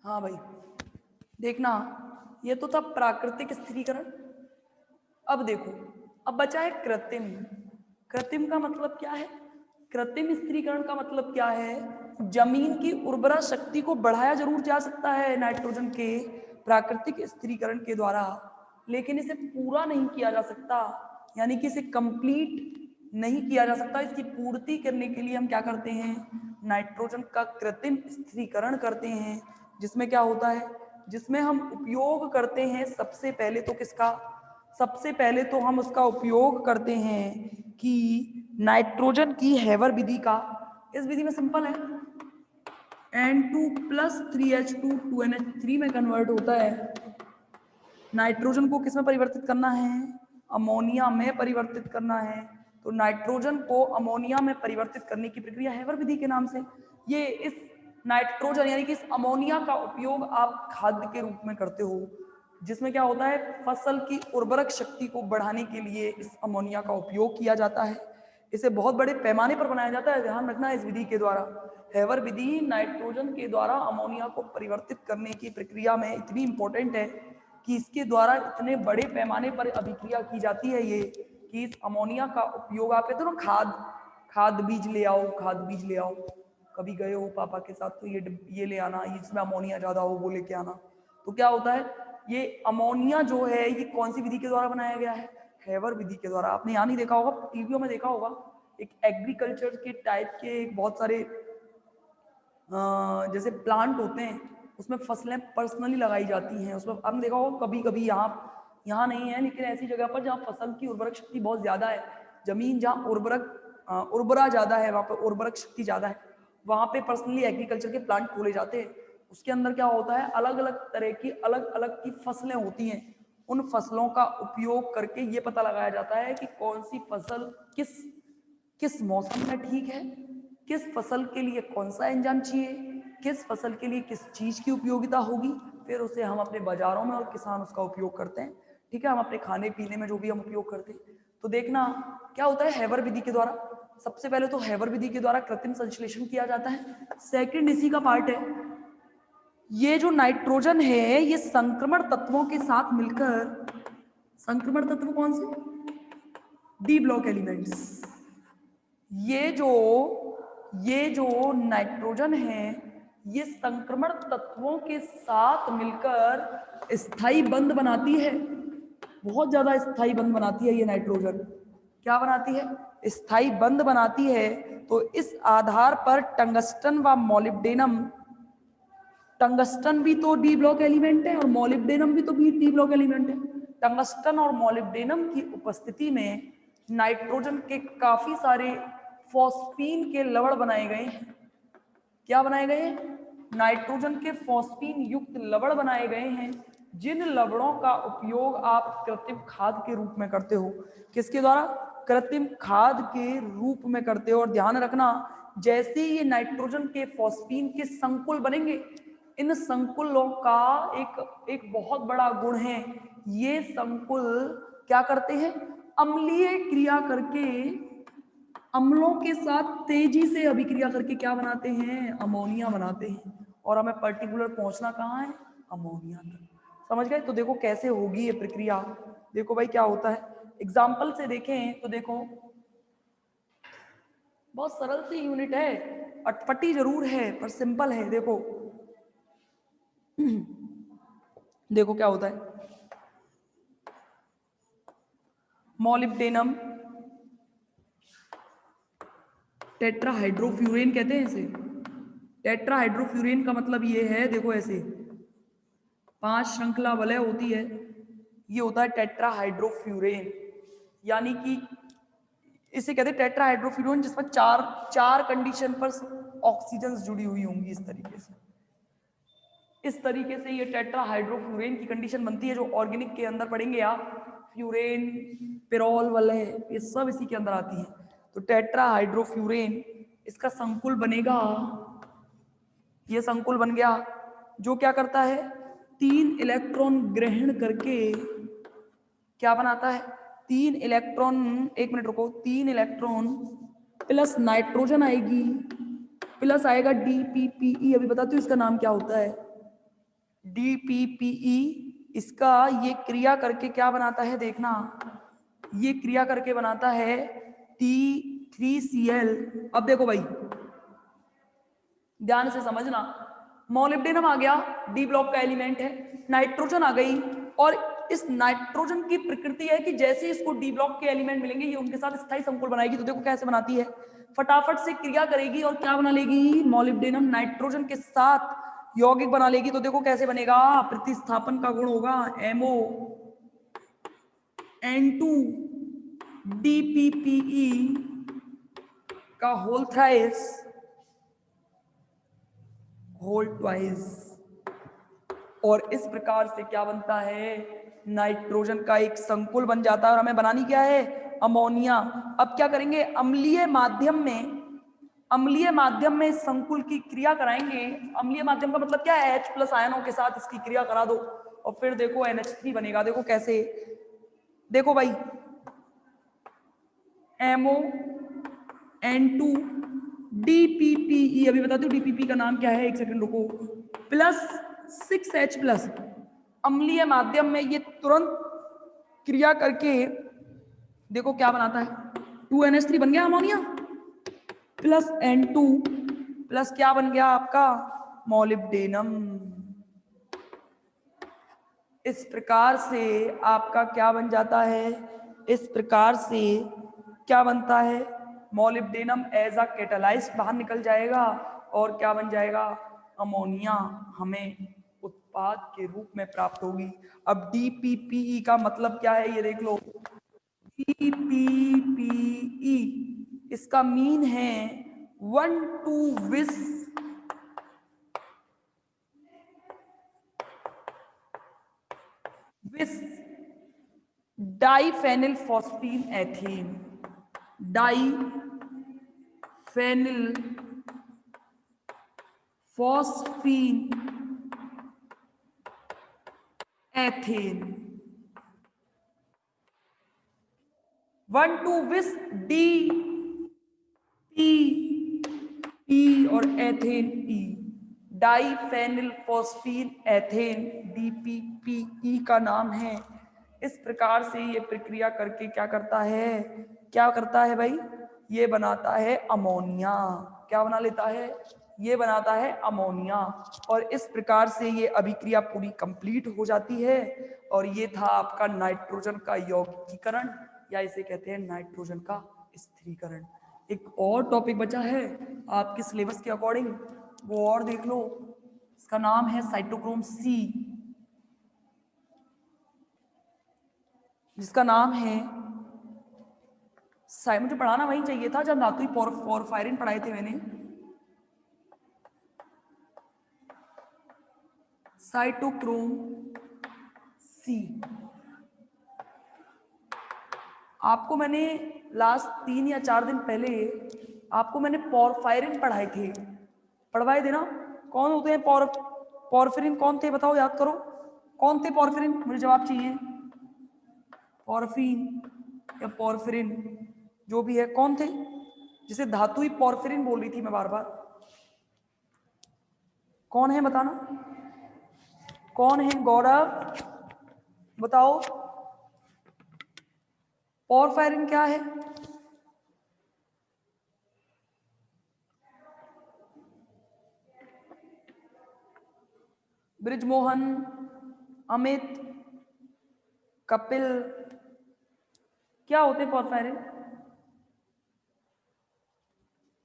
हाँ भाई, देखना ये तो था प्राकृतिक स्थिरीकरण। अब देखो, अब बचा है कृत्रिम। कृत्रिम का मतलब क्या है? कृत्रिम स्थिरीकरण का मतलब क्या है? जमीन की उर्वरा शक्ति को बढ़ाया जरूर जा सकता है नाइट्रोजन के प्राकृतिक स्थिरीकरण के द्वारा, लेकिन इसे पूरा नहीं किया जा सकता, यानी कि इसे कंप्लीट नहीं किया जा सकता। इसकी पूर्ति करने के लिए हम क्या करते हैं? नाइट्रोजन का कृत्रिम स्थिरीकरण करते हैं, जिसमें क्या होता है? जिसमें हम उपयोग करते हैं सबसे पहले तो किसका? सबसे पहले तो हम उसका उपयोग करते हैं कि नाइट्रोजन की हैवर विधि का। इस विधि में सिंपल है, N2 प्लस 3H2 2NH3 में कन्वर्ट होता है। नाइट्रोजन को किस में परिवर्तित करना है? अमोनिया में परिवर्तित करना है। तो नाइट्रोजन को अमोनिया में परिवर्तित करने की प्रक्रिया हैवर विधि के नाम से। ये इस नाइट्रोजन यानी कि इस अमोनिया का उपयोग आप खाद्य के रूप में करते हो, जिसमें क्या होता है? फसल की उर्वरक शक्ति को बढ़ाने के लिए इस अमोनिया का उपयोग किया जाता है। इसे बहुत बड़े पैमाने पर बनाया जाता है, ध्यान रखना इस विधि के द्वारा। हैवर विधि नाइट्रोजन के द्वारा अमोनिया को परिवर्तित करने की प्रक्रिया में इतनी इंपॉर्टेंट है कि इसके द्वारा इतने बड़े पैमाने पर अभिक्रिया की जाती है ये, कि इस अमोनिया का उपयोग, आप कहते हो ना खाद बीज ले आओ, खाद बीज ले आओ, कभी गए हो पापा के साथ तो ये ले आना, इसमें अमोनिया ज्यादा हो वो लेके आना। तो क्या होता है? ये अमोनिया जो है ये कौन सी विधि के द्वारा बनाया गया है? हैवर विधि के द्वारा। आपने यहाँ नहीं देखा होगा, टीवीओ में देखा होगा, एक एग्रीकल्चर के टाइप के बहुत सारे जैसे प्लांट होते हैं, उसमें फसलें पर्सनली लगाई जाती हैं। उसमें आपने देखा होगा कभी कभी, यहाँ नहीं है लेकिन ऐसी जगह पर जहाँ फसल की उर्वरक शक्ति बहुत ज्यादा है, जमीन जहाँ उर्वरा ज्यादा है, वहाँ पर उर्वरक शक्ति ज्यादा है, वहाँ पे पर्सनली एग्रीकल्चर के प्लांट खोले जाते हैं। उसके अंदर क्या होता है? अलग अलग तरह की अलग अलग की फसलें होती हैं। उन फसलों का उपयोग करके ये पता लगाया जाता है कि कौन सी फसल किस किस मौसम में ठीक है, किस फसल के लिए कौन सा एंजाइम चाहिए, किस फसल के लिए किस चीज की उपयोगिता होगी। फिर उसे हम अपने बाजारों में और किसान उसका उपयोग करते हैं। ठीक है, हम अपने खाने पीने में जो भी हम उपयोग करते हैं। तो देखना क्या होता है हैवर विधि के द्वारा। सबसे पहले तो हैवर विधि के द्वारा कृत्रिम संश्लेषण किया जाता है। सेकंड इसी का पार्ट है, ये जो नाइट्रोजन है ये संक्रमण तत्वों के साथ मिलकर, संक्रमण तत्व कौन से? D block elements. ये जो नाइट्रोजन है ये संक्रमण तत्वों के साथ मिलकर स्थायी बंध बनाती है। बहुत ज्यादा स्थायी बंध बनाती है ये नाइट्रोजन। क्या बनाती है? स्थायी बंध बनाती है। तो इस आधार पर टंगस्टन व मोलिब्डेनम, टंगस्टन भी तो डी ब्लॉक एलिमेंट है और मोलिब्डेनम भी तो डी ब्लॉक एलिमेंट है। टंगस्टन और मोलिब्डेनम की उपस्थिति में नाइट्रोजन के काफी सारे फॉस्फीन के लवण बनाए गए हैं। क्या बनाए गए हैं? नाइट्रोजन के फॉस्फीन युक्त लवण बनाए गए हैं, जिन लवणों का उपयोग आप कृत्रिम खाद के रूप में करते हो। किसके द्वारा? कृत्रिम खाद के रूप में करते हो। और ध्यान रखना, जैसे ये नाइट्रोजन के फॉस्फीन के संकुल बनेंगे, इन संकुलों का एक बहुत बड़ा गुण है, ये संकुल क्या करते हैं? अम्लीय क्रिया करके, अम्लों के साथ तेजी से अभिक्रिया करके क्या बनाते हैं? अमोनिया बनाते हैं। और हमें पर्टिकुलर पहुंचना कहाँ है? अमोनिया तक। समझ गए? तो देखो कैसे होगी ये प्रक्रिया। देखो भाई क्या होता है, एग्जाम्पल से देखें तो देखो बहुत सरल सी यूनिट है, अटपटी जरूर है पर सिंपल है। देखो देखो क्या होता है, मोलिब्डेनम टेट्राहाइड्रोफ्यूरेन कहते हैं इसे। टेट्राहाइड्रोफ्यूरेन का मतलब ये है, देखो ऐसे 5 श्रृंखला वलय होती है, ये होता है टेट्राहाइड्रोफ्यूरेन। यानी कि इसे कहते हैं टेट्राहाइड्रोफ्यूरेन, जिसमें चार चार कंडीशन पर ऑक्सीजन जुड़ी हुई होंगी। इस तरीके से ये टेट्राहाइड्रोफ्यूरेन की कंडीशन बनती है, जो ऑर्गेनिक के अंदर पढ़ेंगे आप, फ्यूरेन, पिरोल वलय, ये सब इसी के अंदर आती है। तो टेट्राहाइड्रोफ्यूरेन, इसका संकुल बनेगा, ये संकुल बन गया, जो क्या करता है? 3 इलेक्ट्रॉन ग्रहण करके क्या बनाता है? 3 इलेक्ट्रॉन, 1 मिनट रुको, 3 इलेक्ट्रॉन प्लस नाइट्रोजन आएगी, प्लस आएगा DPPE। अभी बताती हूँ इसका नाम क्या होता है। DPPE, इसका ये क्रिया करके क्या बनाता है देखना, ये क्रिया करके बनाता है T3Cl। अब देखो भाई ध्यान से समझना, मोलिब्डेनम आ गया, डी ब्लॉक का एलिमेंट है, नाइट्रोजन आ गई, और इस नाइट्रोजन की प्रकृति है कि जैसे इसको डी ब्लॉक के एलिमेंट मिलेंगे ये उनके साथ स्थायी संकुल बनाएगी। तो देखो कैसे बनाती है, फटाफट से क्रिया करेगी और क्या बना लेगी, मोलिब्डेनम नाइट्रोजन के साथ यौगिक बना लेगी। तो देखो कैसे बनेगा, प्रतिस्थापन का गुण होगा MO N2 DPPE का होल थ्राइस होल ट्वाइस, और इस प्रकार से क्या बनता है, नाइट्रोजन का एक संकुल बन जाता है। और हमें बनानी क्या है, अमोनिया। अब क्या करेंगे, अम्लीय माध्यम में इस संकुल की क्रिया कराएंगे। अम्लीय माध्यम का मतलब क्या है, H+ आयनों के साथ इसकी क्रिया करा दो और फिर देखो NH3 बनेगा। देखो कैसे, देखो भाई MO N2 DPPE, अभी बताती हूँ DPP का नाम क्या है, एक सेकंड रुको, +6H+। अम्लीय माध्यम में ये तुरंत क्रिया करके देखो क्या बनाता है, 2NH3 बन गया अमोनिया, +N2 प्लस क्या बन गया आपका, मोलिब्डेनम। इस प्रकार से आपका क्या बन जाता है, इस प्रकार से क्या बनता है, मोलिब्डेनम एज अ कैटालाइस्ट बाहर निकल जाएगा और क्या बन जाएगा, अमोनिया हमें उत्पाद के रूप में प्राप्त होगी। अब DPPE का मतलब क्या है ये देख लो, DPPE इसका मीन है 1,2 विस diphenyl phosphine ethane, diphenyl phosphine ethane, 1,2 विस डी पी पी और एथेन ई, डाइफेनिल फॉस्फीन एथेन DPPE का नाम है। इस प्रकार से ये प्रक्रिया करके क्या करता है, क्या करता है भाई, ये बनाता है अमोनिया। क्या बना लेता है, ये बनाता है अमोनिया। और इस प्रकार से ये अभिक्रिया पूरी कंप्लीट हो जाती है। और ये था आपका नाइट्रोजन का यौगिकीकरण, या इसे कहते हैं नाइट्रोजन का स्थिरीकरण। एक और टॉपिक बचा है आपके सिलेबस के अकॉर्डिंग, वो और देख लो, इसका नाम है साइटोक्रोम C, जिसका नाम है, मुझे पढ़ाना वहीं चाहिए था जब धातुई पोरफायरिन पढ़ाए थे मैंने, साइटोक्रोम C। आपको मैंने लास्ट 3 या 4 दिन पहले आपको मैंने पोरफायरिन पढ़ाए थे, पढ़वाए थे ना। कौन होते हैं पोरफिरिन कौन थे बताओ, याद करो कौन थे पोरफिरिन, मुझे जवाब चाहिए। पोरफिन या पोरफिरिन जो भी है, कौन थे, जिसे धातुई पोरफिरिन बोल रही थी मैं बार बार, कौन है बताना, कौन है गौरव बताओ, पोरफायरिन क्या है। ब्रिजमोहन, अमित, कपिल, क्या होते हैं पोरफायरिन,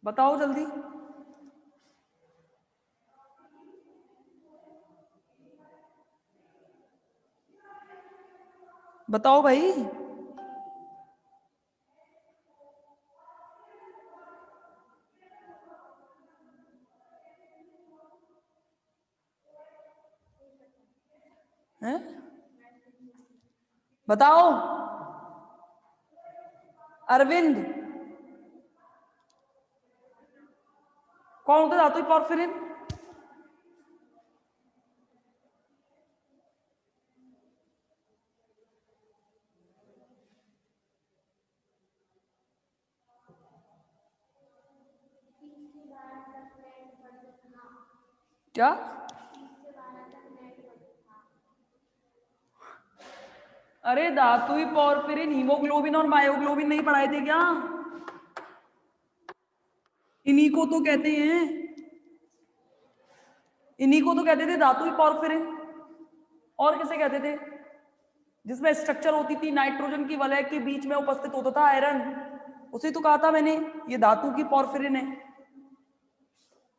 बताओ जल्दी। बताओ भाई, हैं बताओ, अरविंद कौन होता है धातुई पोरफिरिन, क्या अरे धातुई पोरफिरिन हीमोग्लोबिन और मायोग्लोबिन नहीं पढ़ाए थे क्या? इन्हीं को तो कहते हैं, इन्हीं को तो कहते थे धातुई पोरफिरिन। और किसे कहते थे? जिसमें स्ट्रक्चर होती थी नाइट्रोजन की वलय के बीच में उपस्थित होता था आयरन, उसे तो कहा था मैंने ये धातु की पोरफिरिन है,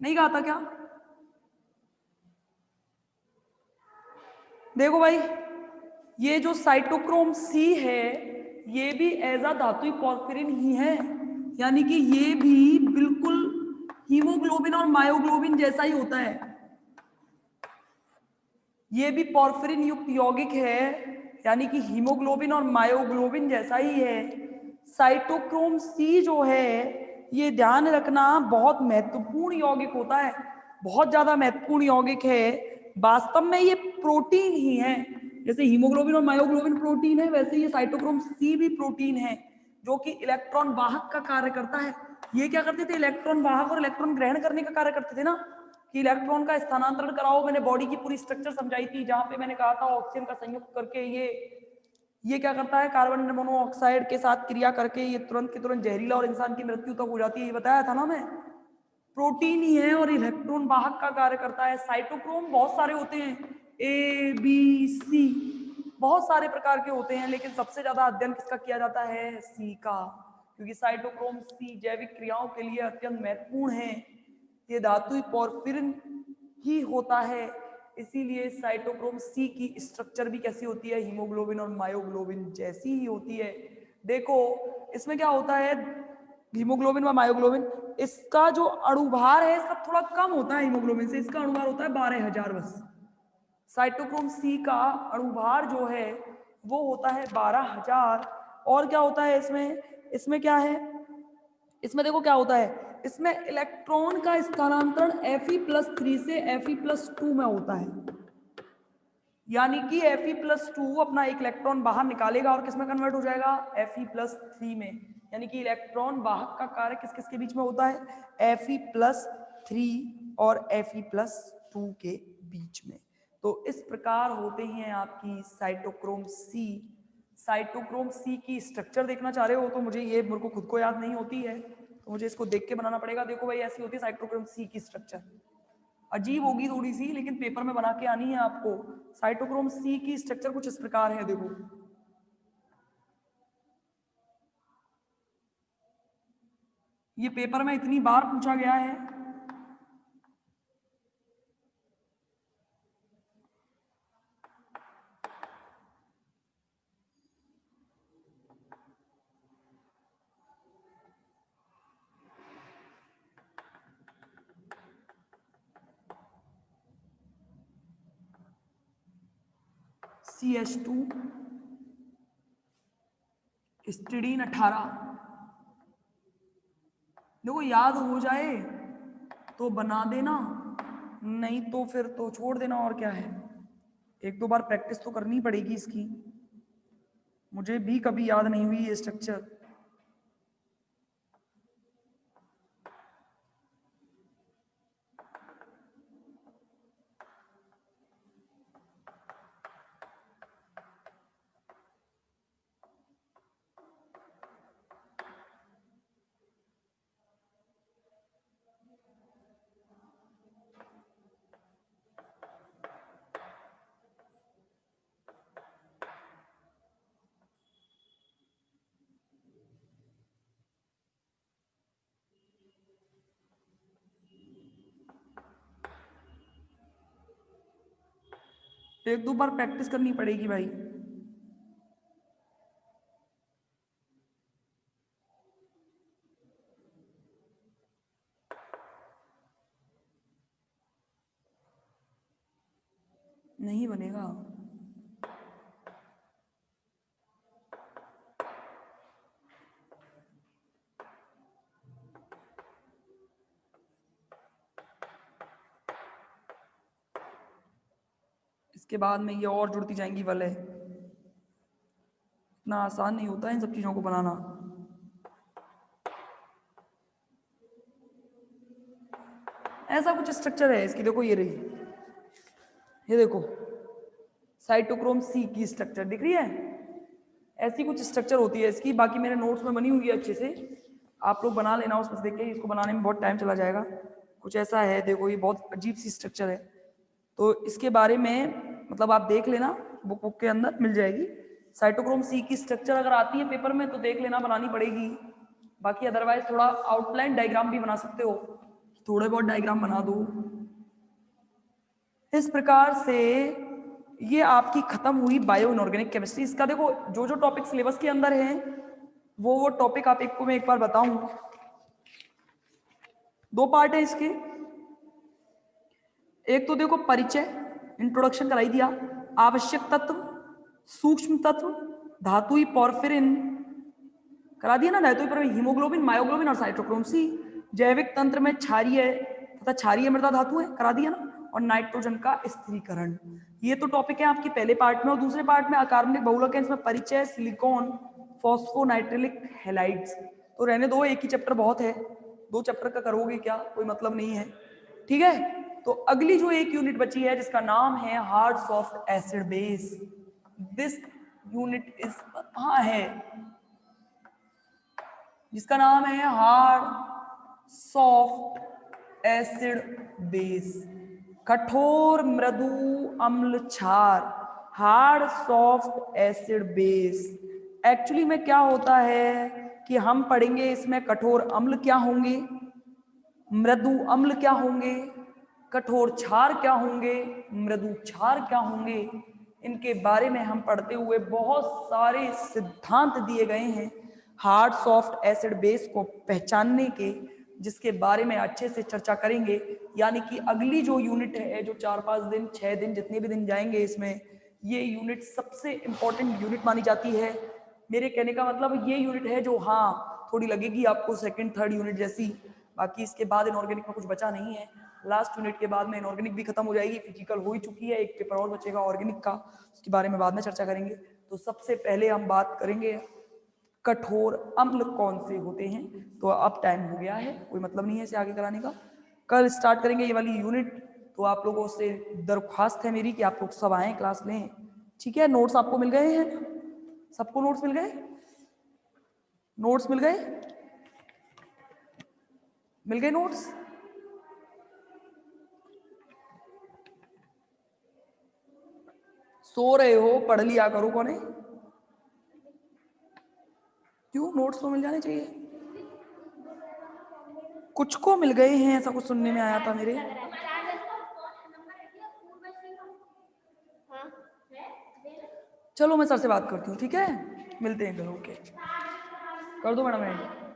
नहीं कहा था क्या? देखो भाई, ये जो साइटोक्रोम सी है ये भी एज अ धातुई पोरफिरिन ही है, यानी कि ये भी बिल्कुल हीमोग्लोबिन और मायोग्लोबिन जैसा ही होता है। ये भी पोरफिरिन युक्त यौगिक है, यानी कि हीमोग्लोबिन और मायोग्लोबिन जैसा ही है। साइटोक्रोम सी जो है ये ध्यान रखना बहुत महत्वपूर्ण यौगिक होता है, बहुत ज्यादा महत्वपूर्ण यौगिक है। वास्तव में ये प्रोटीन ही है, जैसे हीमोग्लोबिन और मायोग्लोबिन प्रोटीन है वैसे ये साइटोक्रोम सी भी प्रोटीन है, जो कि इलेक्ट्रॉन वाहक का कार्य करता है। ये क्या करते थे? इलेक्ट्रॉन वाहक और इलेक्ट्रॉन ग्रहण करने का कार्य करते थे ना, कि इलेक्ट्रॉन का स्थानांतरण कराओ। मैंने बॉडी की पूरी स्ट्रक्चर समझाई थी, जहां पे मैंने कहा था ऑक्सीजन का संयुक्त करके ये क्या करता है, कार्बन मोनोऑक्साइड के साथ क्रिया करके ये तुरंत की तुरंत जहरीला और इंसान की मृत्यु तक हो जाती है, ये बताया था ना मैं। प्रोटीन ही है और इलेक्ट्रॉन वाहक का कार्य करता है। साइटोक्रोम बहुत सारे होते हैं, ए बी सी, बहुत सारे प्रकार के होते हैं, लेकिन सबसे ज्यादा अध्ययन किसका किया जाता है? सी का, क्योंकि साइटोक्रोम सी जैविक क्रियाओं के लिए अत्यंत महत्वपूर्ण है। ये धातुई पोरफिरिन ही होता है, इसीलिए साइटोक्रोम सी की स्ट्रक्चर भी कैसी होती है? हीमोग्लोबिन और मायोग्लोबिन जैसी ही होती है। देखो इसमें क्या होता है, हीमोग्लोबिन व मायोग्लोबिन, इसका जो अणुभार है इसका थोड़ा कम होता है हीमोग्लोबिन से, इसका अणुभार होता है 12,000 बस। साइटोक्रोम सी का अणुभार जो है वो होता है 12,000। और क्या होता है इसमें? इसमें क्या है, इसमें देखो क्या होता है, इसमें इलेक्ट्रॉन का स्थानांतरण Fe+3 से Fe+2 में होता है, यानी कि Fe+2 अपना एक इलेक्ट्रॉन बाहर निकालेगा और किसमें कन्वर्ट हो जाएगा? Fe+3 में। यानी कि इलेक्ट्रॉन वाहक का कार्य किस किस के बीच में होता है? Fe+3 और Fe+2 के बीच में। तो इस प्रकार होते हैं आपकी साइटोक्रोम सी। साइटोक्रोम सी की स्ट्रक्चर देखना चाह रहे हो तो मुझे ये मेरे को खुद को याद नहीं होती है, तो मुझे इसको देख के बनाना पड़ेगा। देखो भाई ऐसी होती है साइटोक्रोम सी की स्ट्रक्चर, अजीब होगी थोड़ी सी लेकिन पेपर में बना के आनी है आपको। साइटोक्रोम सी की स्ट्रक्चर कुछ इस प्रकार है, देखो ये पेपर में इतनी बार पूछा गया है। CH2 स्टिडीन 18, देखो याद हो जाए तो बना देना, नहीं तो फिर तो छोड़ देना, और क्या है। एक दो बार प्रैक्टिस तो करनी पड़ेगी इसकी, मुझे भी कभी याद नहीं हुई ये स्ट्रक्चर। एक दो बार प्रैक्टिस करनी पड़ेगी भाई। नहीं बनेगा। इसके बाद में ये और जुड़ती जाएंगी वलय, इतना आसान नहीं होता है इन सब चीजों को बनाना। ऐसा कुछ स्ट्रक्चर है इसकी, देखो ये रही, ये देखो साइटोक्रोम सी की स्ट्रक्चर दिख रही है। ऐसी कुछ स्ट्रक्चर होती है इसकी, बाकी मेरे नोट्स में बनी हुई है अच्छे से, आप लोग बना लेना उसमें से देख के, इसको बनाने में बहुत टाइम चला जाएगा। कुछ ऐसा है, देखो ये बहुत अजीब सी स्ट्रक्चर है, तो इसके बारे में मतलब आप देख लेना, बुक के अंदर मिल जाएगी। साइटोक्रोम सी की स्ट्रक्चर अगर आती है पेपर में तो देख लेना, बनानी पड़ेगी। बाकी अदरवाइज थोड़ा आउटलाइन डायग्राम भी बना सकते हो, थोड़े बहुत डायग्राम बना दो। इस प्रकार से ये आपकी खत्म हुई बायो इनऑर्गेनिक केमिस्ट्री। इसका देखो जो जो टॉपिक सिलेबस के अंदर है वो टॉपिक आप एक को मैं एक बार बताऊं। 2 पार्ट है इसके। एक तो देखो परिचय, इंट्रोडक्शन कराई दिया, आवश्यक तत्व, सूक्ष्म तत्व, धातुई पोरफिरिन करा दिया ना, धातुई पोरफिरिन, हीमोग्लोबिन, मायोग्लोबिन और साइटोक्रोम सी। जैविक तंत्र में क्षारीय तथा क्षारीय मृदा धातु है, करा दिया ना, और नाइट्रोजन का स्थिरीकरण। ये तो टॉपिक है आपकी पहले पार्ट में। और दूसरे पार्ट में अकार्बनिक बहुलक है, इसमें परिचय, सिलिकॉन, फॉस्फोनाइट्रिलिक हैलाइड्स। तो रहने दो, एक ही चैप्टर बहुत है, 2 चैप्टर का करोगे क्या, कोई मतलब नहीं है, ठीक है। तो अगली जो एक यूनिट बची है जिसका नाम है hard soft acid base, this unit is हाँ है, जिसका नाम है हार्ड सॉफ्ट एसिड बेस, कठोर मृदु अम्ल क्षार, hard soft acid base. Actually में क्या होता है कि हम पढ़ेंगे इसमें कठोर अम्ल क्या होंगे, मृदु अम्ल क्या होंगे, कठोर क्षार क्या होंगे, मृदु क्षार क्या होंगे, इनके बारे में हम पढ़ते हुए बहुत सारे सिद्धांत दिए गए हैं हार्ड सॉफ्ट एसिड बेस को पहचानने के, जिसके बारे में अच्छे से चर्चा करेंगे। यानी कि अगली जो यूनिट है, जो 4-5 दिन 6 दिन जितने भी दिन जाएंगे इसमें, ये यूनिट सबसे इंपॉर्टेंट यूनिट मानी जाती है। मेरे कहने का मतलब ये यूनिट है जो हाँ थोड़ी लगेगी आपको सेकंड थर्ड यूनिट जैसी। बाकी इसके बाद इनऑर्गेनिक में कुछ बचा नहीं है, लास्ट यूनिट के बाद में इनऑर्गेनिक भी खत्म हो जाएगी, फिजिकल हो ही चुकी है, एक पेपर और बचेगा ऑर्गेनिक का, उसके बारे में बाद में चर्चा करेंगे। तो सबसे पहले हम बात करेंगे कठोर अम्ल कौन से होते हैं। तो अब टाइम हो गया है, कोई मतलब नहीं है इसे आगे कराने का, कल स्टार्ट करेंगे ये वाली यूनिट। तो आप लोगों से दरख्वास्त है मेरी कि आप लोग सब आए क्लास लें, ठीक है। नोट्स आपको मिल गए हैं, सबको नोट्स मिल गए, नोट्स मिल गए, मिल गए नोट्स। सो रहे हो, पढ़ लिया करो, कौन है क्यों, नोट्स तो मिल जाने चाहिए। कुछ को मिल गए हैं ऐसा कुछ सुनने में आया था मेरे। चलो मैं सर से बात करती हूँ, ठीक है, मिलते हैं कल, ओके कर दो मैडम।